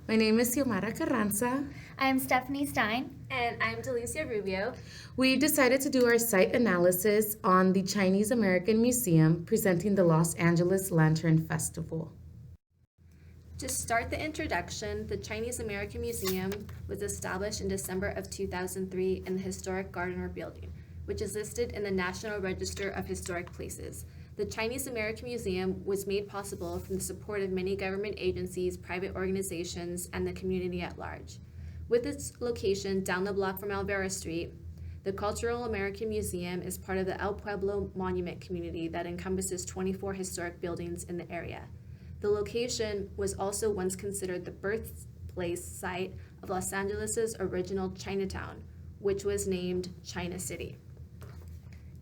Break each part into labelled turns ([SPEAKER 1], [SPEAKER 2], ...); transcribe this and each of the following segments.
[SPEAKER 1] My name is Xiomara Carranza.
[SPEAKER 2] I'm Stephanie Stein.
[SPEAKER 3] And I'm Delicia Rubio.
[SPEAKER 1] We decided to do our site analysis on the Chinese American Museum presenting the Los Angeles Lantern Festival.
[SPEAKER 3] To start the introduction, the Chinese American Museum was established in December of 2003 in the historic Gardner Building, which is listed in the National Register of Historic Places. The Chinese American Museum was made possible from the support of many government agencies, private organizations, and the community at large. With its location down the block from Alvera Street, the Cultural American Museum is part of the El Pueblo Monument community that encompasses 24 historic buildings in the area. The location was also once considered the birthplace site of Los Angeles' original Chinatown, which was named China City.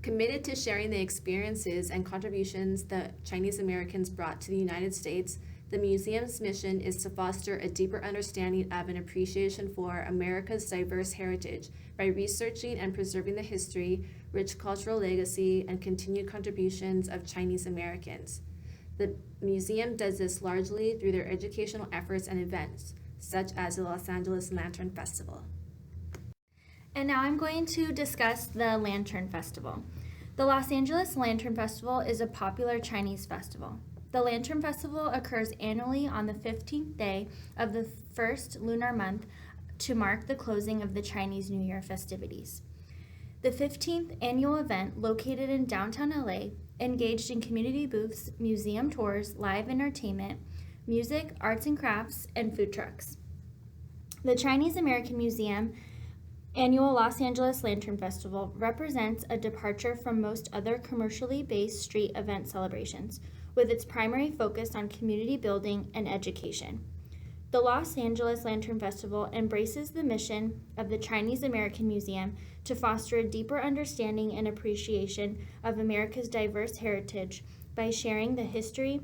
[SPEAKER 3] Committed to sharing the experiences and contributions that Chinese Americans brought to the United States, the museum's mission is to foster a deeper understanding of and appreciation for America's diverse heritage by researching and preserving the history, rich cultural legacy, and continued contributions of Chinese Americans. The museum does this largely through their educational efforts and events, such as the Los Angeles Lantern Festival.
[SPEAKER 2] And now I'm going to discuss the Lantern Festival. The Los Angeles Lantern Festival is a popular Chinese festival. The Lantern Festival occurs annually on the 15th day of the first lunar month to mark the closing of the Chinese New Year festivities. The 15th annual event, located in downtown LA, engaged in community booths, museum tours, live entertainment, music, arts and crafts, and food trucks. The Chinese American Museum annual Los Angeles Lantern Festival represents a departure from most other commercially based street event celebrations, with its primary focus on community building and education. The Los Angeles Lantern Festival embraces the mission of the Chinese American Museum to foster a deeper understanding and appreciation of America's diverse heritage by sharing the history,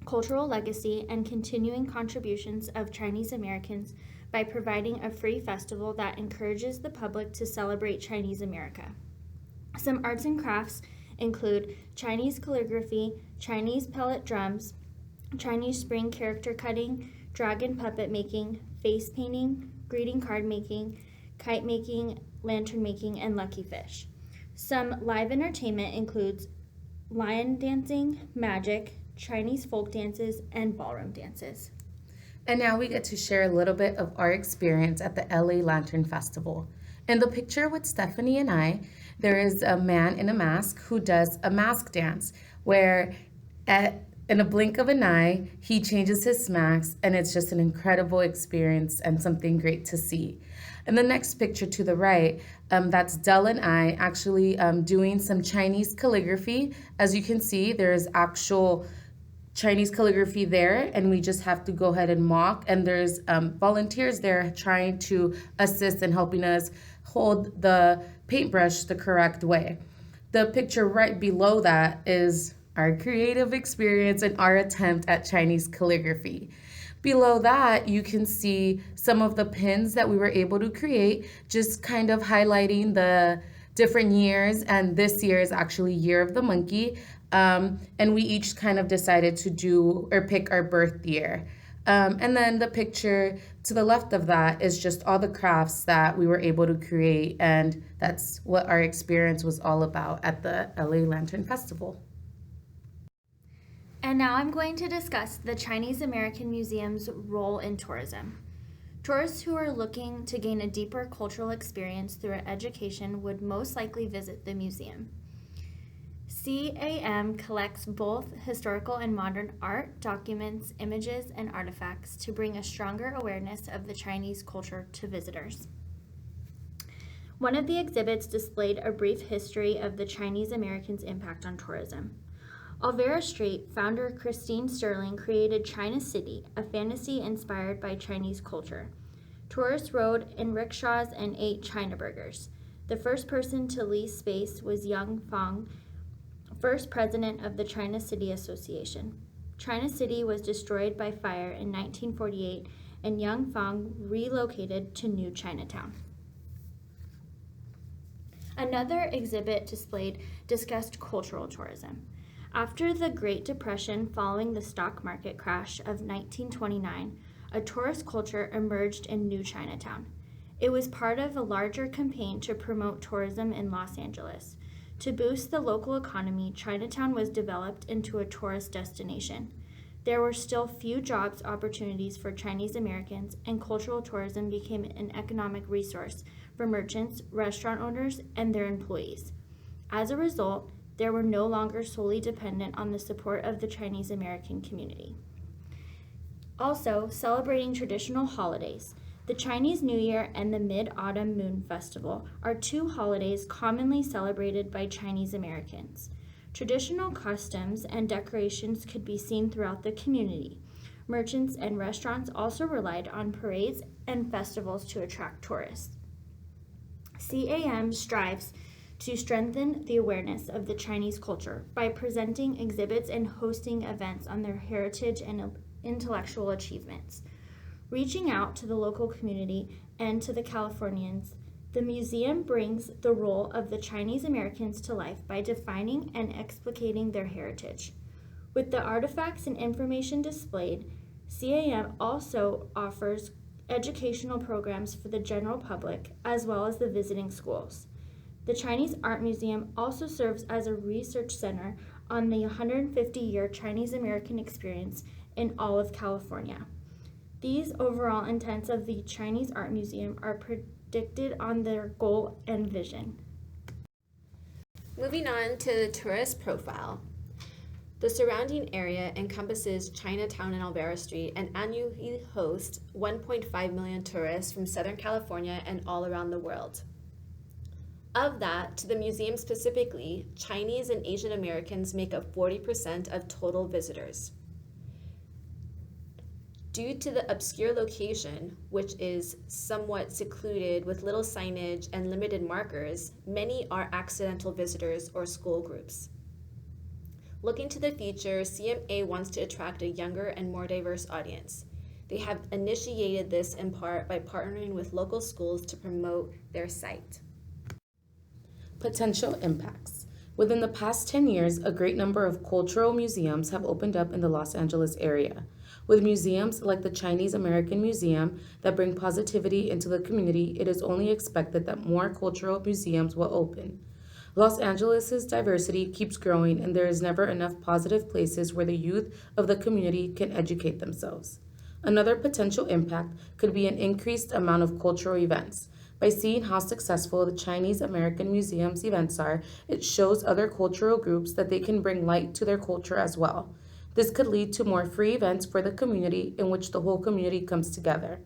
[SPEAKER 2] cultural legacy, and continuing contributions of Chinese Americans by providing a free festival that encourages the public to celebrate Chinese America. Some arts and crafts include Chinese calligraphy, Chinese pellet drums, Chinese spring character cutting, dragon puppet making, face painting, greeting card making, kite making, lantern making, and lucky fish. Some live entertainment includes lion dancing, magic, Chinese folk dances, and ballroom dances.
[SPEAKER 1] And now we get to share a little bit of our experience at the LA Lantern Festival. In the picture with Stephanie and I, there is a man in a mask who does a mask dance where in a blink of an eye, he changes his mask, and it's just an incredible experience and something great to see. In the next picture to the right, that's Del and I actually doing some Chinese calligraphy. As you can see, there's actual Chinese calligraphy there, and we just have to go ahead and mock, and there's volunteers there trying to assist in helping us hold the paintbrush the correct way. The picture right below that is our creative experience and our attempt at Chinese calligraphy. Below that, you can see some of the pins that we were able to create, just kind of highlighting the different years, and this year is actually Year of the Monkey. And we each kind of decided to do or pick our birth year. And then the picture to the left of that is just all the crafts that we were able to create, and that's what our experience was all about at the LA Lantern Festival.
[SPEAKER 2] And now I'm going to discuss the Chinese American Museum's role in tourism. Tourists who are looking to gain a deeper cultural experience through education would most likely visit the museum. CAM collects both historical and modern art, documents, images, and artifacts to bring a stronger awareness of the Chinese culture to visitors. One of the exhibits displayed a brief history of the Chinese Americans' impact on tourism. Alvera Street founder Christine Sterling created China City, a fantasy inspired by Chinese culture. Tourists rode in rickshaws and ate China burgers. The first person to lease space was Yang Fang, first president of the China City Association. China City was destroyed by fire in 1948, and Yang Fang relocated to New Chinatown. Another exhibit discussed cultural tourism. After the Great Depression following the stock market crash of 1929, a tourist culture emerged in New Chinatown. It was part of a larger campaign to promote tourism in Los Angeles. To boost the local economy, Chinatown was developed into a tourist destination. There were still few jobs opportunities for Chinese Americans, and cultural tourism became an economic resource for merchants, restaurant owners, and their employees. As a result, they were no longer solely dependent on the support of the Chinese American community. Also, celebrating traditional holidays. The Chinese New Year and the Mid-Autumn Moon Festival are two holidays commonly celebrated by Chinese Americans. Traditional customs and decorations could be seen throughout the community. Merchants and restaurants also relied on parades and festivals to attract tourists. CAM strives to strengthen the awareness of the Chinese culture by presenting exhibits and hosting events on their heritage and intellectual achievements. Reaching out to the local community and to the Californians, the museum brings the role of the Chinese Americans to life by defining and explicating their heritage. With the artifacts and information displayed, CAM also offers educational programs for the general public as well as the visiting schools. The Chinese Art Museum also serves as a research center on the 150-year Chinese American experience in all of California. These overall intents of the Chinese Art Museum are predicted on their goal and vision.
[SPEAKER 3] Moving on to the tourist profile. The surrounding area encompasses Chinatown and Olvera Street and annually hosts 1.5 million tourists from Southern California and all around the world. Of that, to the museum specifically, Chinese and Asian Americans make up 40% of total visitors. Due to the obscure location, which is somewhat secluded with little signage and limited markers, many are accidental visitors or school groups. Looking to the future, CMA wants to attract a younger and more diverse audience. They have initiated this in part by partnering with local schools to promote their site.
[SPEAKER 1] Potential impacts. Within the past 10 years, a great number of cultural museums have opened up in the Los Angeles area. With museums like the Chinese American Museum that bring positivity into the community, it is only expected that more cultural museums will open. Los Angeles' diversity keeps growing, and there is never enough positive places where the youth of the community can educate themselves. Another potential impact could be an increased amount of cultural events. By seeing how successful the Chinese American Museum's events are, it shows other cultural groups that they can bring light to their culture as well. This could lead to more free events for the community in which the whole community comes together.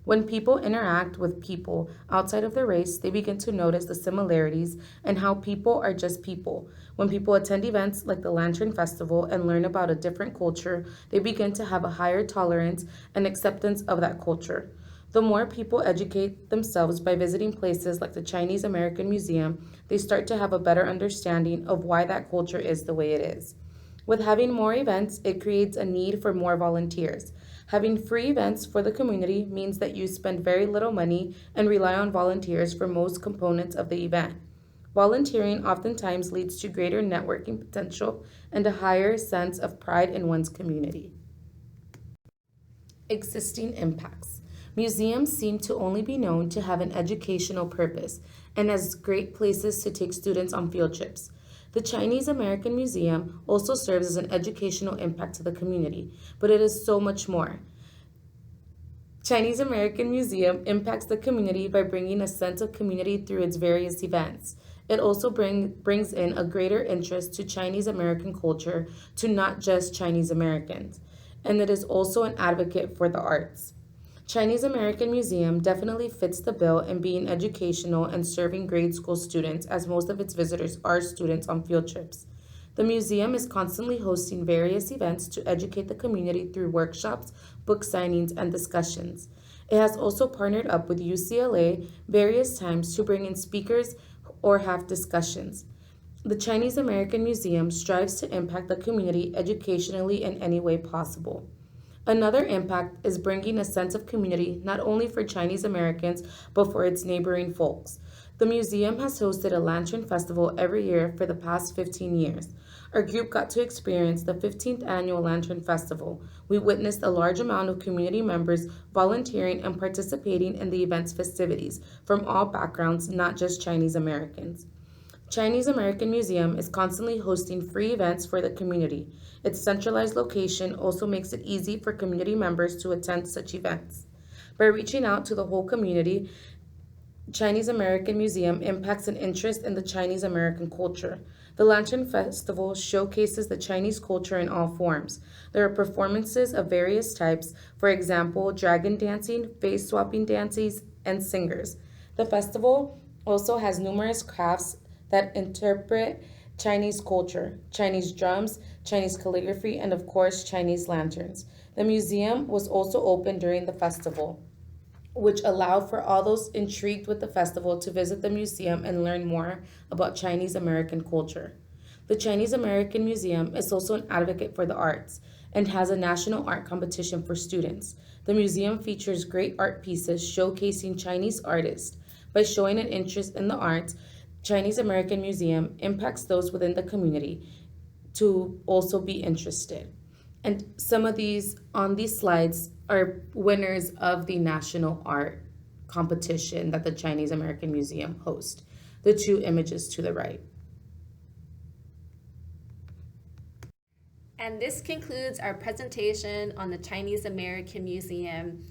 [SPEAKER 1] When people interact with people outside of their race, they begin to notice the similarities and how people are just people. When people attend events like the Lantern Festival and learn about a different culture, they begin to have a higher tolerance and acceptance of that culture. The more people educate themselves by visiting places like the Chinese American Museum, they start to have a better understanding of why that culture is the way it is. With having more events, it creates a need for more volunteers. Having free events for the community means that you spend very little money and rely on volunteers for most components of the event. Volunteering oftentimes leads to greater networking potential and a higher sense of pride in one's community. Existing impacts. Museums seem to only be known to have an educational purpose and as great places to take students on field trips. The Chinese American Museum also serves as an educational impact to the community, but it is so much more. Chinese American Museum impacts the community by bringing a sense of community through its various events. It also brings in a greater interest to Chinese American culture to not just Chinese Americans, and it is also an advocate for the arts. Chinese American Museum definitely fits the bill in being educational and serving grade school students, as most of its visitors are students on field trips. The museum is constantly hosting various events to educate the community through workshops, book signings, and discussions. It has also partnered up with UCLA various times to bring in speakers or have discussions. The Chinese American Museum strives to impact the community educationally in any way possible. Another impact is bringing a sense of community not only for Chinese Americans, but for its neighboring folks. The museum has hosted a Lantern Festival every year for the past 15 years. Our group got to experience the 15th Annual Lantern Festival. We witnessed a large amount of community members volunteering and participating in the event's festivities from all backgrounds, not just Chinese Americans. Chinese American Museum is constantly hosting free events for the community. Its centralized location also makes it easy for community members to attend such events. By reaching out to the whole community, Chinese American Museum impacts an interest in the Chinese American culture. The Lantern Festival showcases the Chinese culture in all forms. There are performances of various types, for example, dragon dancing, face swapping dances, and singers. The festival also has numerous crafts that interpret Chinese culture, Chinese drums, Chinese calligraphy, and of course, Chinese lanterns. The museum was also open during the festival, which allowed for all those intrigued with the festival to visit the museum and learn more about Chinese American culture. The Chinese American Museum is also an advocate for the arts and has a national art competition for students. The museum features great art pieces showcasing Chinese artists. By showing an interest in the arts, Chinese American Museum impacts those within the community to also be interested. And some of these on these slides are winners of the national art competition that the Chinese American Museum hosts. The two images to the right.
[SPEAKER 3] And this concludes our presentation on the Chinese American Museum